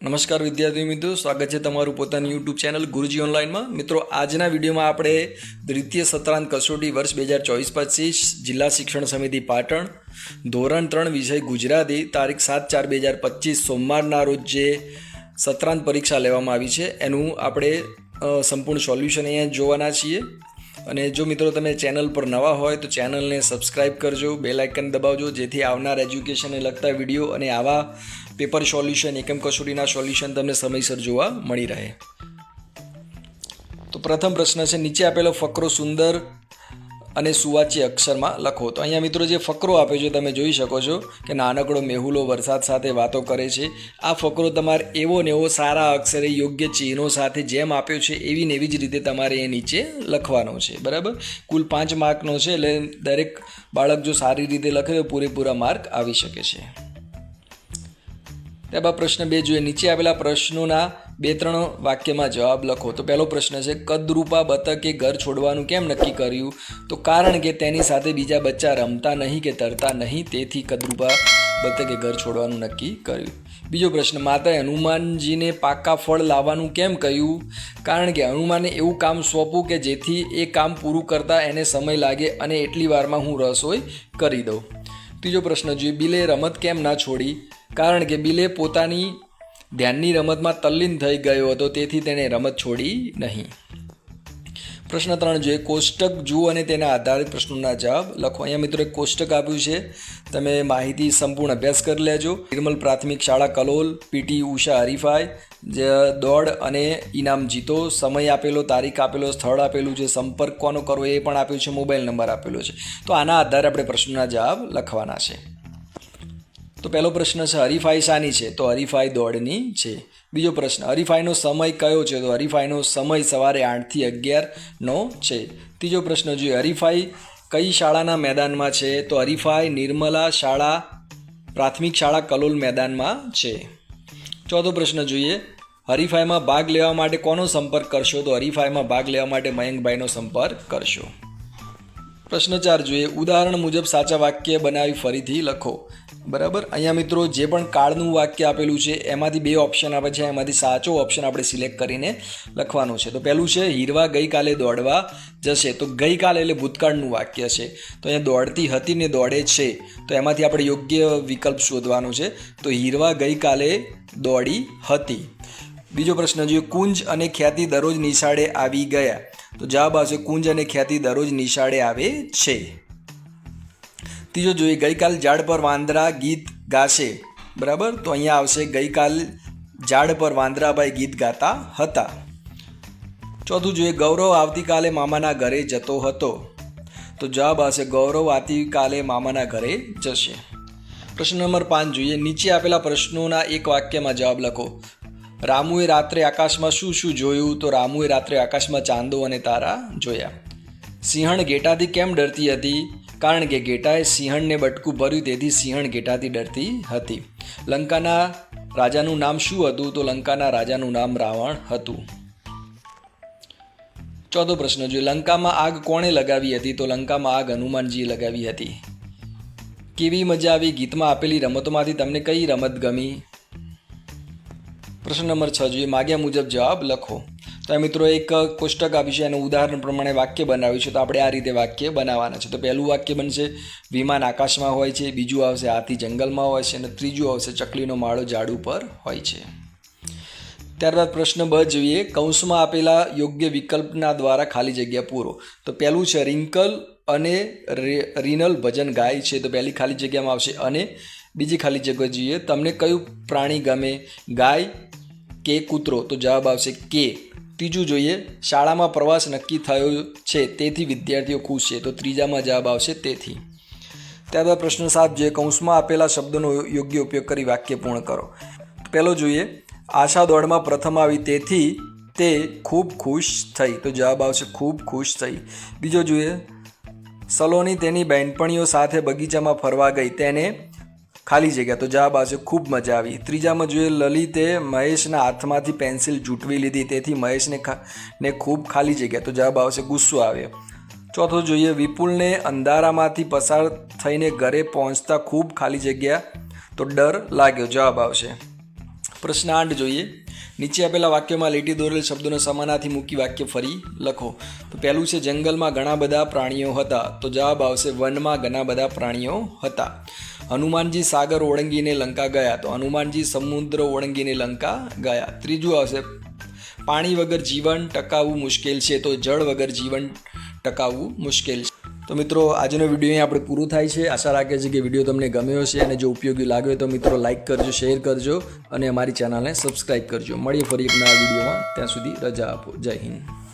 નમસ્કાર વિદ્યાર્થી મિત્રો, સ્વાગત છે તમારું પોતાની યુટ્યુબ ચેનલ ગુરુજી ઓનલાઈનમાં. મિત્રો, આજના વિડીયોમાં આપણે દ્વિતીય સત્રાંત કસોટી વર્ષ 2024-25 જિલ્લા શિક્ષણ સમિતિ પાટણ ધોરણ 3 વિષય ગુજરાતી તારીખ 7/4/2025 સોમવારના રોજ જે સત્રાંત પરીક્ષા લેવામાં આવી છે એનું આપણે સંપૂર્ણ સોલ્યુશન અહીંયા જોવાના છીએ. અને જો મિત્રો તમે ચેનલ પર નવા હોય તો ચેનલને સબસ્ક્રાઈબ કરજો, બેલ આઇકન દબાવજો, જેથી આવનાર એજ્યુકેશનને લગતા વિડીયો અને આવા પેપર સોલ્યુશન, એકમ કસોટીના સોલ્યુશન તમને સમયસર જોવા મળી રહે. તો પ્રથમ પ્રશ્ન છે, નીચે આપેલો ફકરો સુંદર અને સુવાચ્ય અક્ષરમાં લખો. તો અહીંયા મિત્રો જે ફકરો આપ્યો છે તમે જોઈ શકો છો કે નાનકડો મેહુલો વરસાદ સાથે વાતો કરે છે. આ ફકરો તમારે એવો ને એવો સારા અક્ષરે યોગ્ય ચિહ્નો સાથે જેમ આપ્યો છે એવી ને એવી જ રીતે તમારે એ નીચે લખવાનો છે. બરાબર, કુલ 5 માર્કનો છે, એટલે દરેક બાળક જો સારી રીતે લખે તો પૂરેપૂરા માર્ક આવી શકે છે. ત્યારબાદ પ્રશ્ન 2 જોઈએ. નીચે આપેલા પ્રશ્નોના 2-3 વાક્યમાં જવાબ લખો. તો પહેલો પ્રશ્ન છે, કદરૂપા બતકે ઘર છોડવાનું કેમ નક્કી કર્યું? તો કારણ કે તેની સાથે બીજા બચ્ચા રમતા નહીં કે તરતા નહીં, તેથી કદરૂપા બતકે ઘર છોડવાનું નક્કી કર્યું. બીજો પ્રશ્ન, માતાએ હનુમાનજીને પાકા ફળ લાવવાનું કેમ કહ્યું? કારણ કે હનુમાને એવું કામ સોંપ્યું કે જેથી એ કામ પૂરું કરતાં એને સમય લાગે અને એટલી વારમાં હું રસોઈ કરી દઉં. ત્રીજો પ્રશ્ન જોઈએ, બિલે રમત કેમ ના છોડી? કારણ કે બિલે પોતાની ધ્યાનની રમતમાં તલ્લીન થઈ ગયો હતો, તેથી તેણે રમત છોડી નહીં. પ્રશ્ન 3 જોઈએ, કોષ્ટક જુઓ અને તેના આધારિત પ્રશ્નોના જવાબ લખો. અહીંયા મિત્રો એક કોષ્ટક આપ્યું છે, તમે માહિતી સંપૂર્ણ અભ્યાસ કરી લેજો. નિર્મલ પ્રાથમિક શાળા કલોલ, પીટી ઉષા હરીફાઈ, દોડ અને ઇનામ જીતો, સમય આપેલો, તારીખ આપેલો, સ્થળ આપેલું છે, સંપર્ક કોનો કરવો એ પણ આપ્યું છે, મોબાઈલ નંબર આપેલો છે. તો આના આધારે આપણે પ્રશ્નોના જવાબ લખવાના છે. તો પહેલો પ્રશ્ન છે, હરીફાઈ શાની છે? તો હરીફાઈ દોડની છે. બીજો પ્રશ્ન, હરીફાઈનો સમય કયો છે? તો હરીફાઈનો સમય સવારે 8 થી 11નો છે. ત્રીજો પ્રશ્ન જોઈએ, હરીફાઈ કઈ શાળાના મેદાનમાં છે? તો હરીફાઈ નિર્મલા શાળા પ્રાથમિક શાળા કલોલ મેદાનમાં છે. ચોથો પ્રશ્ન જોઈએ, હરીફાઈમાં ભાગ લેવા માટે કોનો સંપર્ક કરશો? તો હરીફાઈમાં ભાગ લેવા માટે મયંકભાઈનો સંપર્ક કરશો. પ્રશ્ન 4 જોઈએ, ઉદાહરણ મુજબ સાચા વાક્ય બનાવી ફરીથી લખો. બરાબર, અહીંયા મિત્રો જે પણ કાળનું વાક્ય આપેલું છે એમાંથી 2 ઓપ્શન આપે છે, એમાંથી સાચો ઓપ્શન આપણે સિલેક્ટ કરીને લખવાનું છે. તો પહેલું છે, હીરવા ગઈકાલે દોડવા જશે. તો ગઈકાલે એટલે ભૂતકાળનું વાક્ય છે. તો અહીંયા દોડતી હતી ને દોડે છે, તો એમાંથી આપણે યોગ્ય વિકલ્પ શોધવાનો છે. તો હીરવા ગઈકાલે દોડી હતી. બીજો પ્રશ્ન જોઈએ, કુંજ અને ખ્યાતિ દરરોજ નિશાળે આવી ગયા. તો જવાબ આવશે, કુંજ અને ખ્યાતિ દરરોજ નિશાળે આવે છે. ત્રીજો જોઈએ, ગઈકાલ ઝાડ પર વાંદરા ગીત ગાશે. બરાબર, તો અહીંયા આવશે, ગઈકાલ ઝાડ પર વાંદરાભાઈ ગીત ગાતા હતા. ચોથું જોઈએ, ગૌરવ આવતીકાલે મામાના ઘરે જતો હતો. તો જવાબ આવશે, ગૌરવ આવતીકાલે મામાના ઘરે જશે. પ્રશ્ન નંબર 5 જોઈએ, નીચે આપેલા પ્રશ્નોના એક વાક્યમાં જવાબ લખો. રામુએ રાત્રે આકાશમાં શું શું જોયું? તો રામુએ રાત્રે આકાશમાં ચાંદો અને તારા જોયા. સિંહણ ઘેટાથી કેમ ડરતી હતી? કારણ કે ઘેટાએ સિંહણને બટકું ભર્યું, તેથી સિંહણ ઘેટાથી ડરતી હતી. લંકાના રાજાનું નામ શું હતું? તો લંકાના રાજાનું નામ રાવણ હતું. ચોથો પ્રશ્ન જોઈએ, લંકામાં આગ કોણે લગાવી હતી? તો લંકામાં આગ હનુમાનજીએ લગાવી હતી. કેવી મજા આવી? ગીતમાં આપેલી રમતોમાંથી તમને કઈ રમત ગમી? પ્રશ્ન નંબર 6 જોઈએ, માગ્યા મુજબ જવાબ લખો. તો આ મિત્રો એક કોષ્ટક આપ્યું છે, એનું ઉદાહરણ પ્રમાણે વાક્ય બનાવ્યું છે. તો આપણે આ રીતે વાક્ય બનાવવાના છે. તો પહેલું વાક્ય બનશે, વિમાન આકાશમાં હોય છે. બીજું આવશે, હાથી જંગલમાં હોય છે. અને ત્રીજું આવશે, ચકલીનો માળો ઝાડ ઉપર હોય છે. ત્યારબાદ પ્રશ્ન 2 જોઈએ, કૌંસમાં આપેલા યોગ્ય વિકલ્પના દ્વારા ખાલી જગ્યા પૂરો. તો પહેલું છે, રિંકલ અને રીનલ ભજન ગાય છે. તો પહેલી ખાલી જગ્યામાં આવશે અને. બીજી ખાલી જગ્યા જોઈએ, તમને કયું પ્રાણી ગમે? ગાય કે કૂતરો? તો જવાબ આવશે કે. ત્રીજું જોઈએ, શાળામાં પ્રવાસ નક્કી થયો છે, તેથી વિદ્યાર્થીઓ ખુશ છે. તો ત્રીજામાં જવાબ આવશે તેથી. ત્યારબાદ પ્રશ્ન 7 જોઈએ, કૌંસમાં આપેલા શબ્દોનો યોગ્ય ઉપયોગ કરી વાક્ય પૂર્ણ કરો. પહેલો જોઈએ, આશા દોડમાં પ્રથમ આવી, તેથી તે ખૂબ ખુશ થઈ. તો જવાબ આવશે ખૂબ ખુશ થઈ. બીજો જોઈએ, સલોની તેની બહેનપણીઓ સાથે બગીચામાં ફરવા ગઈ, તેને ખાલી જગ્યા. તો જવાબ આવશે ખૂબ મજા આવી. ત્રીજામાં જોઈએ, લલિતે મહેશના હાથમાંથી પેન્સિલ ઝૂંટવી લીધી, તેથી મહેશને ખૂબ ખાલી જગ્યા. તો જવાબ આવશે ગુસ્સો આવ્યો. ચોથો જોઈએ, વિપુલને અંધારામાંથી પસાર થઈને ઘરે પહોંચતા ખૂબ ખાલી જગ્યા. તો ડર લાગ્યો. જવાબ આવશે. પ્રશ્ન 8 જોઈએ. નીચે આપેલા વાક્યમાં લીટી દોરેલ શબ્દોને સમાનાર્થી મૂકી વાક્ય ફરી લખો. તો પહેલું છે જંગલમાં ઘણા બધા પ્રાણીઓ હતા. તો જવાબ આવશે વનમાં ઘણા બધા પ્રાણીઓ હતા. હનુમાનજી સાગર ઓળંગીને લંકા ગયા. તો હનુમાનજી સમુદ્ર ઓળંગીને લંકા ગયા. ત્રીજું આવશે પાણી વગર જીવન ટકાવવું મુશ્કેલ છે. તો જળ વગર જીવન ટકાવવું મુશ્કેલ છે. તો મિત્રો આજનો વિડીયો અહીં આપણે પૂરું થાય છે. આશા રાખે છે કે વિડીયો તમને ગમ્યો હશે અને જો ઉપયોગી લાગ્યો હોય તો મિત્રો લાઇક કરજો, શેર કરજો અને અમારી ચેનલને સબસ્ક્રાઈબ કરજો. મળીએ ફરી એક નવા વિડીયોમાં. ત્યાં સુધી રજા આપો. જય હિન્દ.